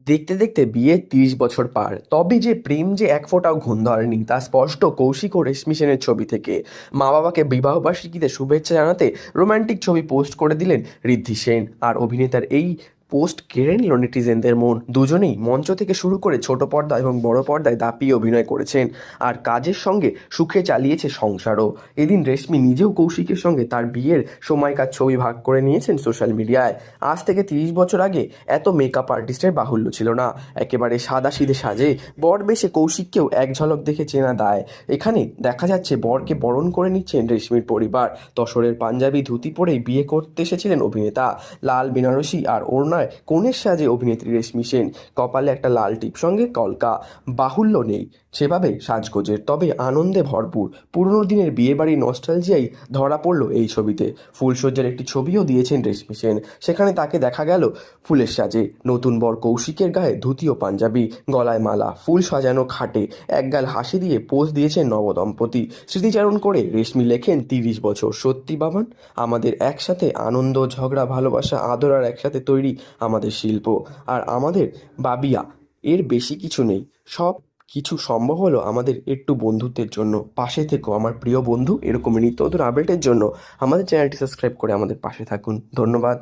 দেখতে দেখতে বিয়ের ৩০ বছর পার, তবে যে প্রেম যে এক ফোঁটাও ঘুণ ধরেনি তা স্পষ্ট কৌশিক ও রেশমি সেনের ছবি থেকে। মা বাবাকে বিবাহবার্ষিকীতে শুভেচ্ছা জানাতে রোমান্টিক ছবি পোস্ট করে দিলেন ঋদ্ধি সেন, আর অভিনেতার এই পোস্ট কেড়ে নিল নেটিজেনদের মন। দুজনেই মঞ্চ থেকে শুরু করে ছোট পর্দা এবং বড় পর্দায় দাপিয়ে অভিনয় করেছেন, আর কাজের সঙ্গে সুখে চালিয়েছে সংসারও। এদিন রেশমি নিজেও কৌশিকের সঙ্গে তার বিয়ের সময়কার ছবি ভাগ করে নিয়েছেন সোশ্যাল মিডিয়ায়। আজ থেকে ৩০ বছর আগে এত মেকআপ আর্টিস্টের বাহুল্য ছিল না। একেবারে সাদাসিধে সাজে বর বেশে কৌশিককেও এক ঝলক দেখে চেনা দায়। এখানে দেখা যাচ্ছে বরকে বরণ করে নিচ্ছেন রেশমির পরিবার। তসরের পাঞ্জাবি ধুতি পরেই বিয়ে করতে এসেছিলেন অভিনেতা। লাল বেনারসি আর ওড়নায় কনের সাজে অভিনেত্রী রেশমি সেন। কপালে একটা লাল টিপ, সঙ্গে কলকা। বাহুল্য নেই সেভাবে সাজগোজের, তবে আনন্দে ভরপুর। পুরনো দিনের বিয়েবাড়ির নস্টালজিয়াই ধরা পড়ল এই ছবিতে। ফুলসজ্জার একটি ছবিও দিয়েছেন রেশমি সেন, সেখানে তাকে দেখা গেল ফুলের সাজে। নতুন বর কৌশিকের গায়ে ধুতি ও পাঞ্জাবি, গলায় মালা, ফুল সাজানো খাটে একগাল হাসি দিয়ে পোজ দিয়েছেন নবদম্পতি। স্মৃতিচারণ করে রেশমি লেখেন, ৩০ বছর সত্যি বাবান, আমাদের একসাথে আনন্দ, ঝগড়া, ভালোবাসা, আদর, আর একসাথে তৈরি আমাদের শিল্প আর আমাদের বাবিয়া। এর বেশি কিছু নেই, সব কিছু সম্ভব হলো আমাদের একটু বন্ধুত্বের জন্য। পাশে থেকো আমার প্রিয় বন্ধু, এরকমই নিত্য নতুন আপডেটের জন্য আমাদের চ্যানেলটি সাবস্ক্রাইব করে আমাদের পাশে থাকুন। ধন্যবাদ।